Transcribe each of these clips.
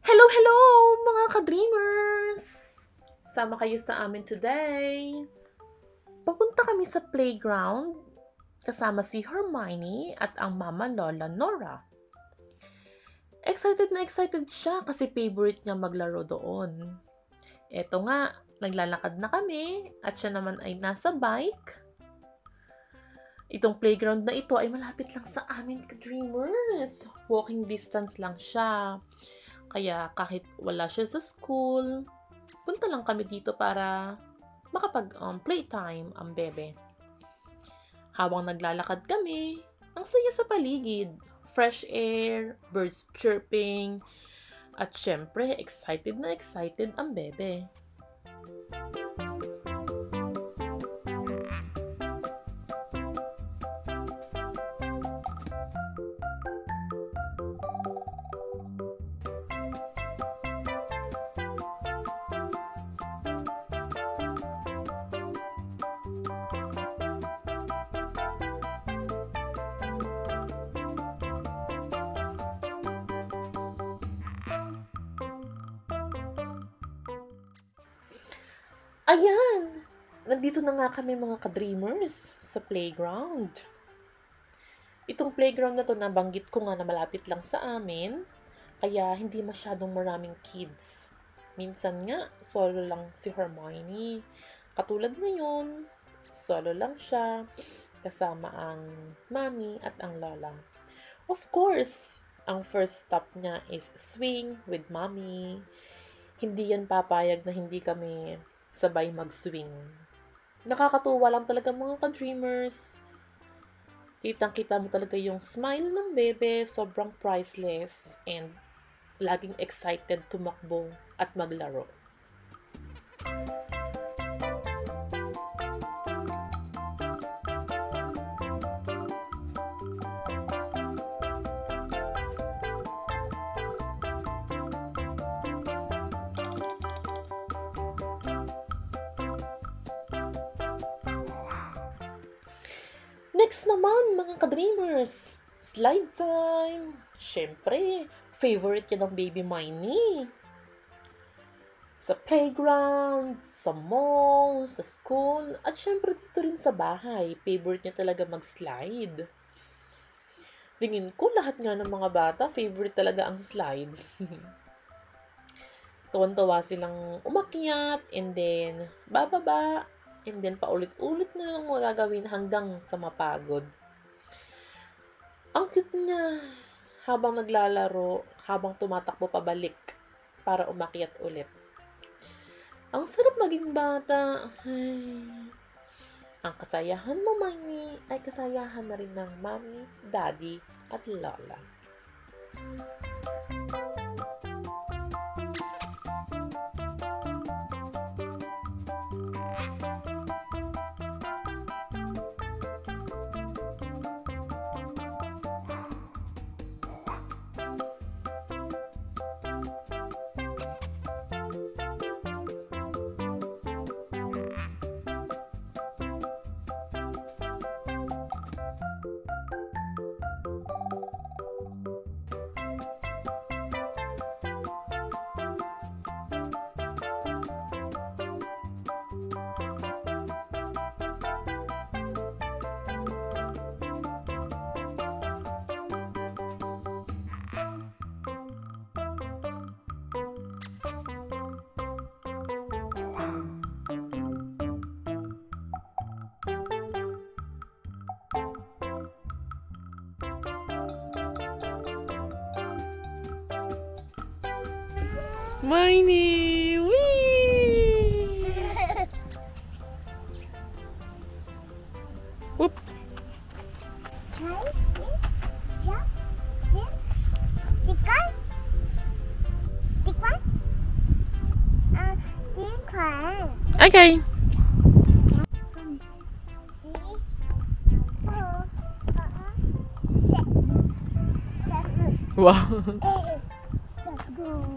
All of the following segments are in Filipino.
Hello, hello mga ka-dreamers! Sama kayo sa amin today. Papunta kami sa playground kasama si Hermione at ang mama Lola Nora. Excited na excited siya kasi favorite niya maglaro doon. Eto nga, naglalakad na kami at siya naman ay nasa bike. Itong playground na ito ay malapit lang sa amin ka-dreamers. Walking distance lang siya. Kaya kahit wala siya sa school, punta lang kami dito para makapag-playtime ang bebe. Habang naglalakad kami, ang saya sa paligid. Fresh air, birds chirping, at syempre, excited na excited ang bebe. Ayan! Nandito na nga kami mga ka-dreamers sa playground. Itong playground na to, nabanggit ko nga na malapit lang sa amin, kaya hindi masyadong maraming kids. Minsan nga, solo lang si Hermione. Katulad ngayon, solo lang siya, kasama ang mommy at ang lola. Of course, ang first stop niya is swing with mommy. Hindi yan papayag na hindi kami sabay mag-swing. Nakakatuwa lang talaga mga ka-dreamers. Kitang-kita mo talaga yung smile ng bebe, sobrang priceless, and laging excited tumakbo at maglaro. Next naman, mga ka-dreamers, slide time! Siyempre, favorite yan ng baby Miney. Sa playground, sa mall, sa school, at siyempre dito rin sa bahay, favorite niya talaga mag-slide. Tingin ko lahat nga ng mga bata, favorite talaga ang slide. Tuwan-tuwa silang umakyat, and then bababa, and then paulit-ulit na lang magagawin hanggang sa mapagod. Ang cute niya habang naglalaro, habang tumatakbo pabalik para umakyat ulit. Ang sarap maging bata. Ay. Ang kasayahan mo, Miney, ay kasayahan na rin ng mommy, daddy, at lola. Miney! Whee! Whoop! Okay. Wow.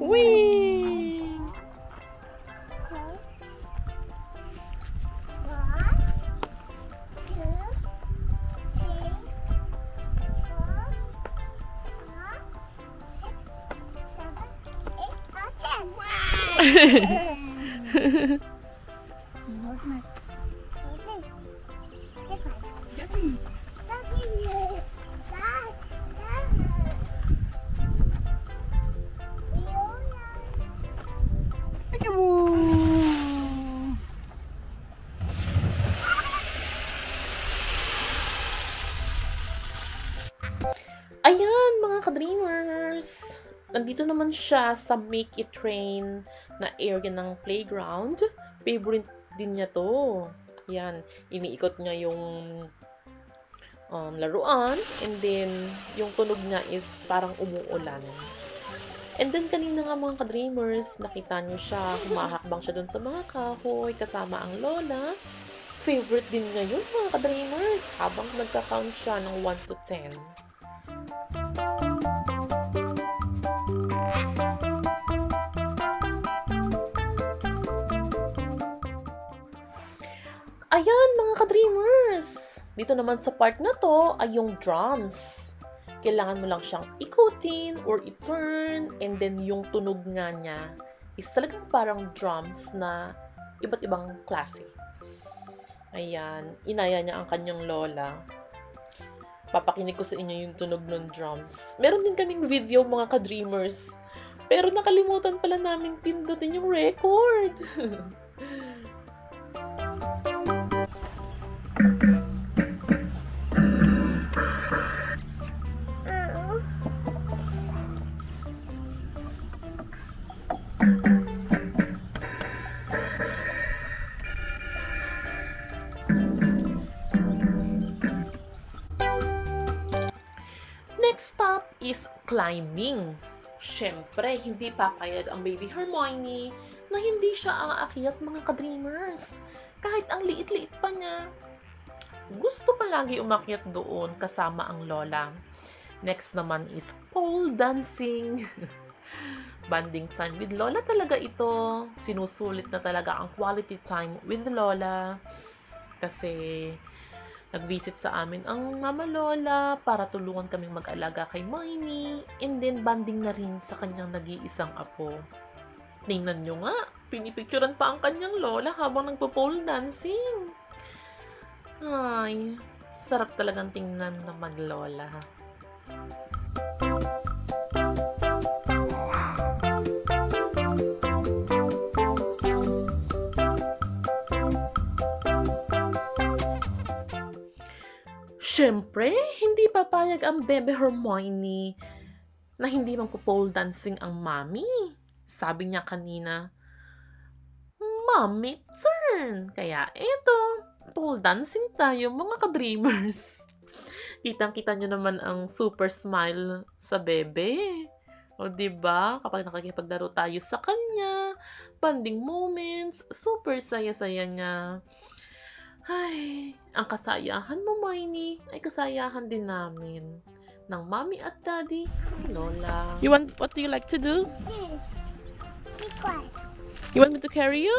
Whee! Ayan, mga ka-dreamers! Nandito naman siya sa Make It Rain na area ng playground. Favorite din niya to. Yan, iniikot niya yung laruan, and then yung tunog niya is parang umuulan. And then kanina nga mga ka-dreamers, nakita niyo siya, humahakbang siya dun sa mga kahoy kasama ang lola. Favorite din niya yun mga ka-dreamers habang nagka-count siya ng 1 to 10. Ayan mga ka-dreamers! Dito naman sa part na to ay yung drums. Kailangan mo lang siyang ikutin or i-turn, and then yung tunog nga niya is talagang parang drums na iba't ibang klase. Ayan, inaya niya ang kanyang lola. Papakinig ko sa inyo yung tunog ng drums. Meron din kaming video mga ka-dreamers, pero nakalimutan pala namin pindutin yung record. Next stop is climbing. Siyempre, hindi papayag ang baby Hermione na hindi siya aakyat mga ka-dreamers. Kahit ang liit-liit pa niya, gusto palagi umakyat doon kasama ang lola. Next naman is pole dancing. Bonding time with lola talaga ito. Sinusulit na talaga ang quality time with lola. Kasi nag-visit sa amin ang mama lola para tulungan kaming mag-alaga kay Miney, and then banding na rin sa kanyang nag-iisang apo. Tingnan nyo nga, pinipicturan pa ang kanyang lola habang nagpo-pole dancing. Ay, sarap talagang tingnan na mag-lola. Siyempre, hindi papayag ang bebe Hermione na hindi magpo-pole dancing ang mommy. Sabi niya kanina, Mommy, turn! Kaya eto, pole dancing tayo mga ka-dreamers. Kitang-kita niyo naman ang super smile sa bebe. O diba, kapag nakikipaglaro tayo sa kanya, bonding moments, super saya-saya niya. Ay, ang kasayahan mo, Miney, ay kasayahan din namin. Ng mommy at daddy, lola. What do you like to do? This. Be quiet. You want me to carry you?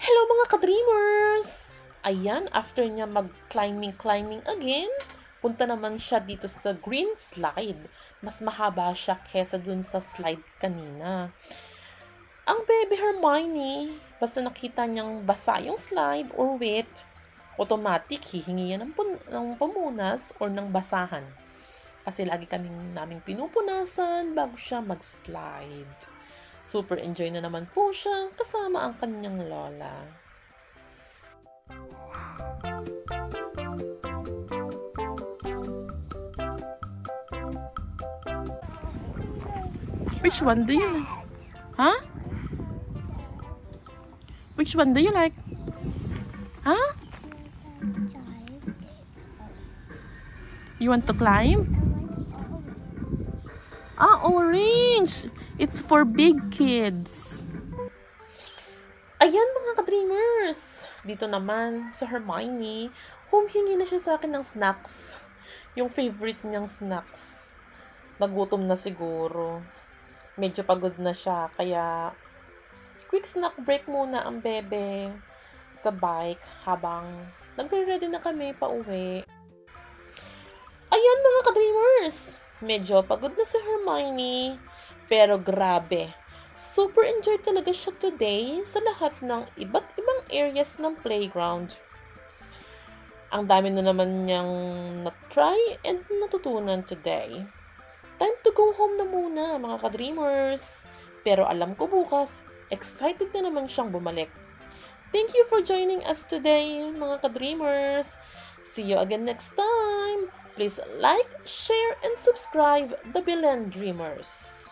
Hello mga ka-dreamers! Ayan, after niya mag-climbing again, punta naman siya dito sa green slide. Mas mahaba siya kesa dun sa slide kanina. Ang baby Hermione, basta nakita niyang basa yung slide or wet, automatic hihingi yan ng pamunas or ng basahan. Kasi lagi naming pinupunasan bago siya mag-slide. Super enjoy na naman po siya kasama ang kanyang lola. Which one do you like? Huh? Which one do you like? Huh? You want to climb? Ah, orange! It's for big kids. Ayan mga ka-dreamers! Dito naman sa Hermione, humihingi na siya sa akin ng snacks. Yung favorite niyang snacks. Nagutom na siguro. Medyo pagod na siya, kaya quick snack break muna ang bebe sa bike habang nagre-ready na kami pa uwi. Ayan mga ka-dreamers! Medyo pagod na si Hermione, pero grabe. Super enjoy talaga siya today sa lahat ng iba't ibang areas ng playground. Ang dami na naman niyang na-try and natutunan today. Time to go home na muna mga ka-dreamers. Pero alam ko bukas, excited na naman siyang bumalik. Thank you for joining us today mga ka-dreamers. See you again next time. Please like, share, and subscribe the Belen Dreamers.